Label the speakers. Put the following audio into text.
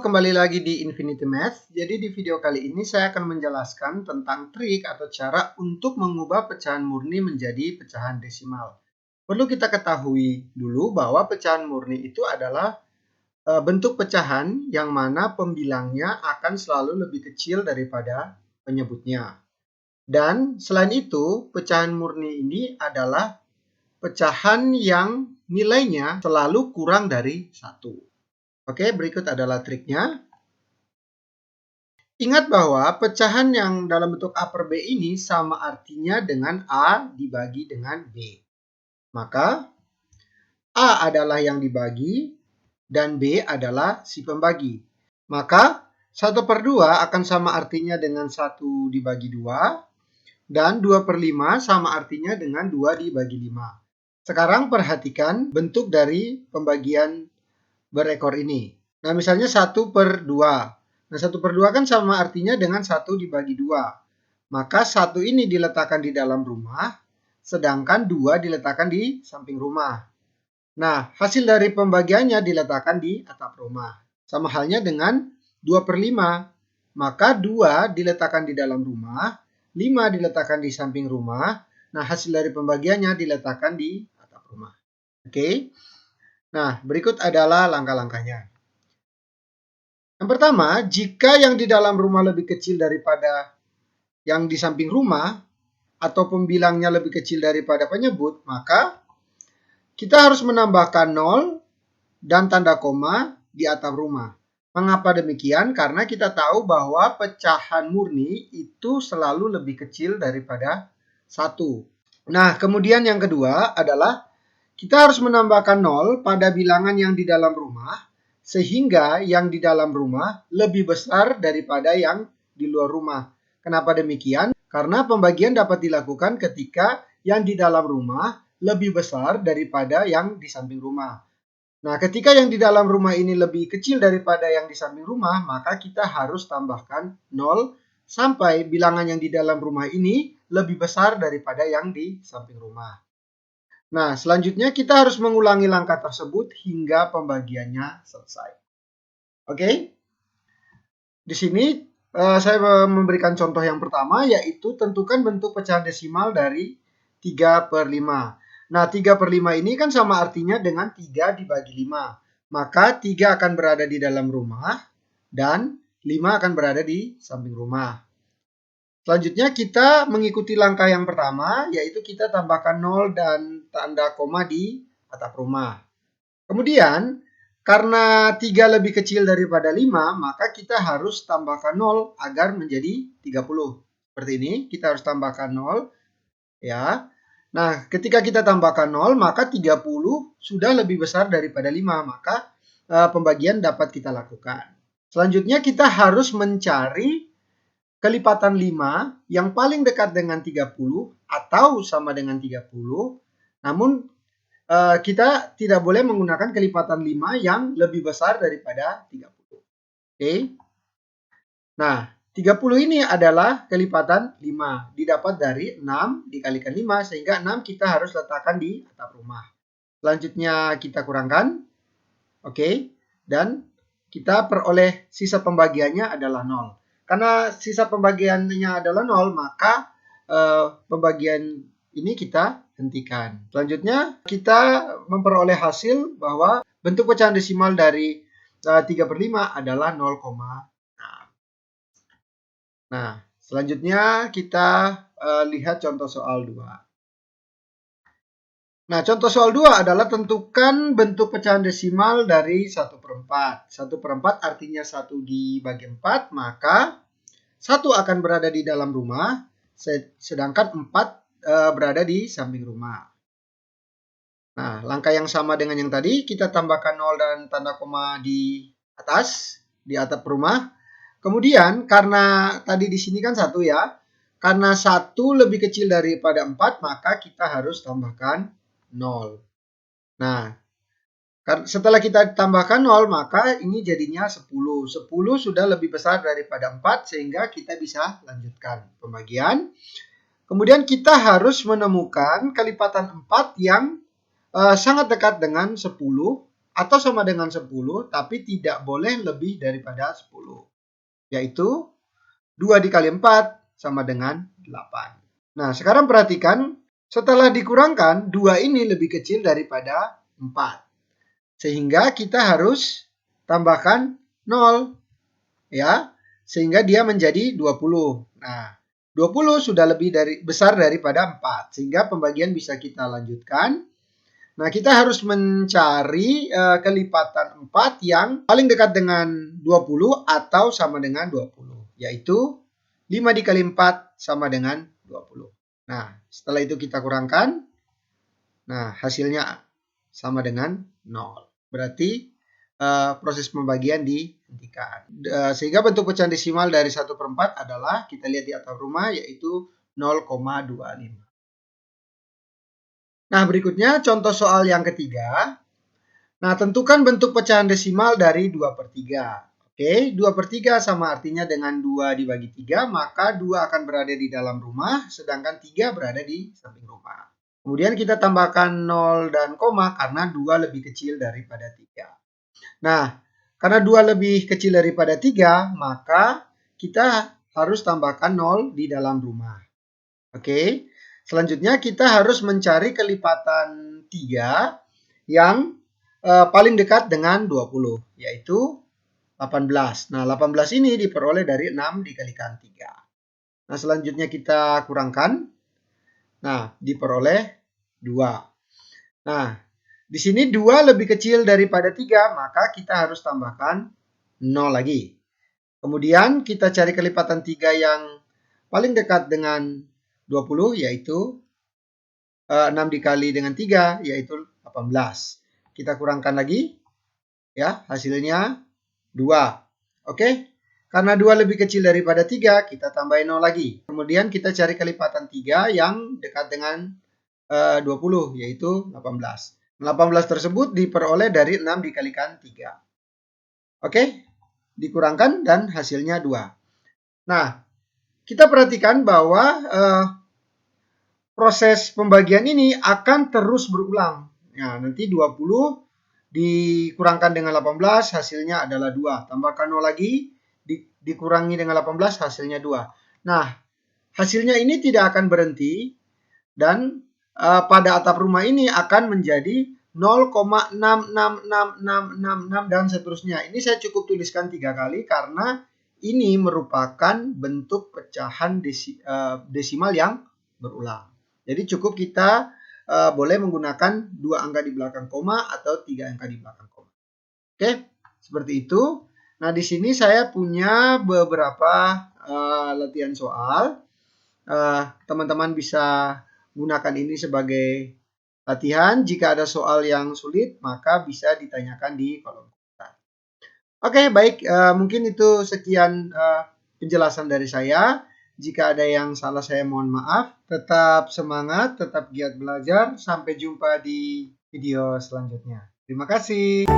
Speaker 1: kembali lagi di Infinity Math. Jadi di video kali ini saya akan menjelaskan tentang trik atau cara untuk mengubah pecahan murni menjadi pecahan desimal. Perlu kita ketahui dulu bahwa pecahan murni itu adalah bentuk pecahan yang mana pembilangnya akan selalu lebih kecil daripada penyebutnya. Dan selain itu, pecahan murni ini adalah pecahan yang nilainya selalu kurang dari 1. Oke, berikut adalah triknya. Ingat bahwa pecahan yang dalam bentuk A per B ini sama artinya dengan A dibagi dengan B. Maka A adalah yang dibagi dan B adalah si pembagi. Maka 1 per 2 akan sama artinya dengan 1 dibagi 2 dan 2 per 5 sama artinya dengan 2 dibagi 5. Sekarang perhatikan bentuk dari pembagian berekor ini. Nah, misalnya 1 per 2. Nah, 1 per 2 kan sama artinya dengan 1 dibagi 2. Maka 1 ini diletakkan di dalam rumah, sedangkan 2 diletakkan di samping rumah. Nah, hasil dari pembagiannya diletakkan di atap rumah. Sama halnya dengan 2 per 5. Maka 2 diletakkan di dalam rumah, 5 diletakkan di samping rumah. Nah, hasil dari pembagiannya diletakkan di atap rumah. Oke. Nah, berikut adalah langkah-langkahnya. Yang pertama, jika yang di dalam rumah lebih kecil daripada yang di samping rumah, atau pembilangnya lebih kecil daripada penyebut, maka kita harus menambahkan 0 dan tanda koma di atap rumah. Mengapa demikian? Karena kita tahu bahwa pecahan murni itu selalu lebih kecil daripada 1. Nah, kemudian yang kedua adalah kita harus menambahkan 0 pada bilangan yang di dalam rumah, sehingga yang di dalam rumah lebih besar daripada yang di luar rumah. Kenapa demikian? Karena pembagian dapat dilakukan ketika yang di dalam rumah lebih besar daripada yang di samping rumah. Nah, ketika yang di dalam rumah ini lebih kecil daripada yang di samping rumah, maka kita harus tambahkan 0 sampai bilangan yang di dalam rumah ini lebih besar daripada yang di samping rumah. Nah, selanjutnya kita harus mengulangi langkah tersebut hingga pembagiannya selesai. Oke? Di sini saya memberikan contoh yang pertama, yaitu tentukan bentuk pecahan desimal dari 3 per 5. Nah, 3 per 5 ini kan sama artinya dengan 3 dibagi 5. Maka 3 akan berada di dalam rumah dan 5 akan berada di samping rumah. Selanjutnya kita mengikuti langkah yang pertama, yaitu kita tambahkan 0 dan tanda koma di atap rumah. Kemudian, karena 3 lebih kecil daripada 5, maka kita harus tambahkan 0 agar menjadi 30. Seperti ini, kita harus tambahkan 0. Ya. Nah, ketika kita tambahkan 0, maka 30 sudah lebih besar daripada 5, maka pembagian dapat kita lakukan. Selanjutnya kita harus mencari kelipatan 5 yang paling dekat dengan 30 atau sama dengan 30, namun kita tidak boleh menggunakan kelipatan 5 yang lebih besar daripada 30. Oke. Nah, 30 ini adalah kelipatan 5, didapat dari 6 dikalikan 5, sehingga 6 kita harus letakkan di atap rumah. Selanjutnya kita kurangkan, oke, dan kita peroleh sisa pembagiannya adalah 0. Karena sisa pembagiannya adalah 0, maka pembagian ini kita hentikan. Selanjutnya kita memperoleh hasil bahwa bentuk pecahan desimal dari 3 per 5 adalah 0,6. Nah, selanjutnya kita lihat contoh soal 2. Nah, contoh soal 2 adalah tentukan bentuk pecahan desimal dari 1 per 4. 1 per 4 artinya 1 dibagi 4, maka 1 akan berada di dalam rumah, sedangkan 4 berada di samping rumah. Nah, langkah yang sama dengan yang tadi, kita tambahkan 0 dan tanda koma di atas, di atap rumah. Kemudian, karena tadi di sini kan 1 ya, karena 1 lebih kecil daripada 4, maka kita harus tambahkan 0. Nah, setelah kita tambahkan 0, maka ini jadinya 10. 10 sudah lebih besar daripada 4, sehingga kita bisa lanjutkan pembagian. Kemudian kita harus menemukan kelipatan 4 yang sangat dekat dengan 10 atau sama dengan 10, tapi tidak boleh lebih daripada 10. Yaitu 2 dikali 4 sama dengan 8. Nah, sekarang perhatikan, setelah dikurangkan, 2 ini lebih kecil daripada 4. Sehingga kita harus tambahkan 0. Ya, sehingga dia menjadi 20. Nah, 20 sudah besar daripada 4, sehingga pembagian bisa kita lanjutkan. Nah, kita harus mencari kelipatan 4 yang paling dekat dengan 20 atau sama dengan 20, yaitu 5 dikali 4 sama dengan 20. Nah, setelah itu kita kurangkan. Nah, hasilnya sama dengan 0. Berarti proses pembagian dihentikan. Sehingga bentuk pecahan desimal dari 1/4 adalah, kita lihat di atap rumah, yaitu 0,25. Nah, berikutnya contoh soal yang ketiga. Nah, tentukan bentuk pecahan desimal dari 2/3. Oke, 2/3 sama artinya dengan 2 dibagi 3, maka 2 akan berada di dalam rumah, sedangkan 3 berada di samping rumah. Kemudian kita tambahkan 0 dan koma karena 2 lebih kecil daripada 3. Nah, karena 2 lebih kecil daripada 3, maka kita harus tambahkan 0 di dalam rumah. Oke, selanjutnya kita harus mencari kelipatan 3 yang paling dekat dengan 20, yaitu 18. Nah, 18 ini diperoleh dari 6 dikalikan 3. Nah, selanjutnya kita kurangkan. Nah, diperoleh 2. Nah, di sini 2 lebih kecil daripada 3, maka kita harus tambahkan 0 lagi. Kemudian kita cari kelipatan 3 yang paling dekat dengan 20, yaitu 6 dikali dengan 3, yaitu 18. Kita kurangkan lagi, ya, hasilnya 2. Oke, karena 2 lebih kecil daripada 3, kita tambahin 0 lagi. Kemudian kita cari kelipatan 3 yang dekat dengan 20, yaitu 18. 18 tersebut diperoleh dari 6 dikalikan 3. Oke, dikurangkan dan hasilnya 2. Nah, kita perhatikan bahwa proses pembagian ini akan terus berulang. Nah, nanti 20 dikurangkan dengan 18, hasilnya adalah 2. Tambahkan 0 lagi, dikurangi dengan 18, hasilnya 2. Nah, hasilnya ini tidak akan berhenti, dan pada atap rumah ini akan menjadi 0,66666 dan seterusnya. Ini saya cukup tuliskan 3 kali karena ini merupakan bentuk pecahan desimal yang berulang. Jadi cukup kita boleh menggunakan 2 angka di belakang koma atau 3 angka di belakang koma. Oke, seperti itu. Nah, di sini saya punya beberapa latihan soal. Teman-teman bisa gunakan ini sebagai latihan. Jika ada soal yang sulit, maka bisa ditanyakan di kolom komentar. Oke, baik. Mungkin itu sekian penjelasan dari saya. Jika ada yang salah, saya mohon maaf. Tetap semangat, tetap giat belajar. Sampai jumpa di video selanjutnya. Terima kasih.